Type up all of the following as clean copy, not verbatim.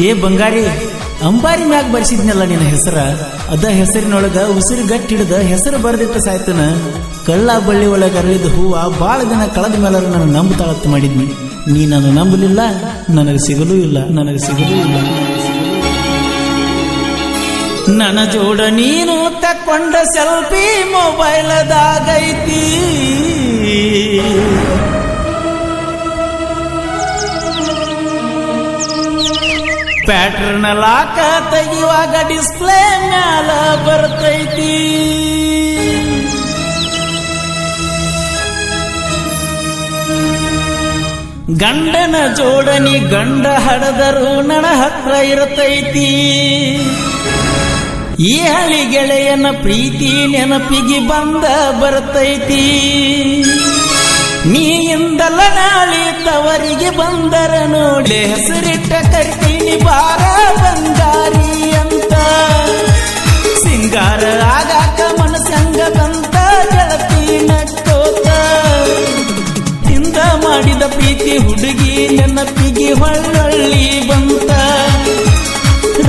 ಏ ಬಂಗಾರಿ, ಅಂಬಾರಿ ಮ್ಯಾಗ ಬರ್ಸಿದ್ನಲ್ಲ ನಿನ್ನ ಹೆಸರ, ಅದ ಹೆಸರಿನೊಳಗ ಉಸಿರು ಗಟ್ಟಿ ಹಿಡಿದ ಹೆಸರು ಬರೆದಿಟ್ಟ ಸಾಯ್ತನ. ಕಳ್ಳ ಬಳ್ಳಿ ಒಳಗೆ ಅರಳಿದ ಹೂವ ಬಾಳ ದಿನ ಕಳೆದ ಮೇಲೆ ನಾನು ನಂಬುತ್ತಾಳತ್ ಮಾಡಿದ್ನಿ. ನೀ ನಾನು ನಂಬಲಿಲ್ಲ, ನನಗೆ ಸಿಗಲೂ ಇಲ್ಲ. ನನ್ನ ಜೋಡ ನೀನು ತಕ್ಕೊಂಡ ಸೆಲ್ಫಿ ಮೊಬೈಲದಾಗೈತಿ. ಪ್ಯಾಟ್ರನ್ ಲಾಕ ತೆಗಿಯುವಾಗ ಡಿಸ್ಪ್ಲೇ ಮ್ಯಾಲ ಬರ್ತೈತಿ. ಗಂಡನ ಜೋಡನಿ ಗಂಡ ಹಡದರು ನನ್ನ ಹತ್ರ ಇರತೈತಿ. ಈ ಹಳಿ ಗೆಳೆಯನ ಪ್ರೀತಿ ನೆನಪಿಗೆ ಬಂದ ಬರ್ತೈತಿ. ನೀಯಿಂದಲ ನಾಳಿ ತವರಿಗೆ ಬಂದರ ನೋಡಿ ಹೆಸರಿಟ್ಟ ಕರ್ತೀನಿ ಬಾರ ಬಂಗಾರಿ ಅಂತ. ಸಿಂಗಾರ ಆಗಾಕ ಮನಸಂಗ ಬಂತ ಗೆಳತಿ ನಕ್ಕೋತ. ಹಿಂದ ಮಾಡಿದ ಪ್ರೀತಿ ಹುಡುಗಿ ನೆನಪಿಗೆ ಹೊಳ್ಳಿ ಬಂತ.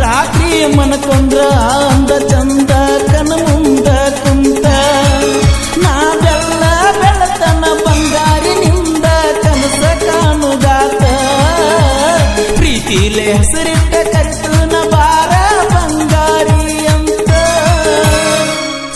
ರಾತ್ರಿ ಮನಕೊಂಡ್ರ ಅಂದ ಚಂದ ಕನ ಮುಂದ ಕುಂತ. ನಾವೆಲ್ಲ ಬೆಳತನ ಬಂಗಾರಿನಿಂದ ಕನಸ ಕಾಣುಗಾತ. ಪ್ರೀತಿಲೆ ಹೆಸರಿ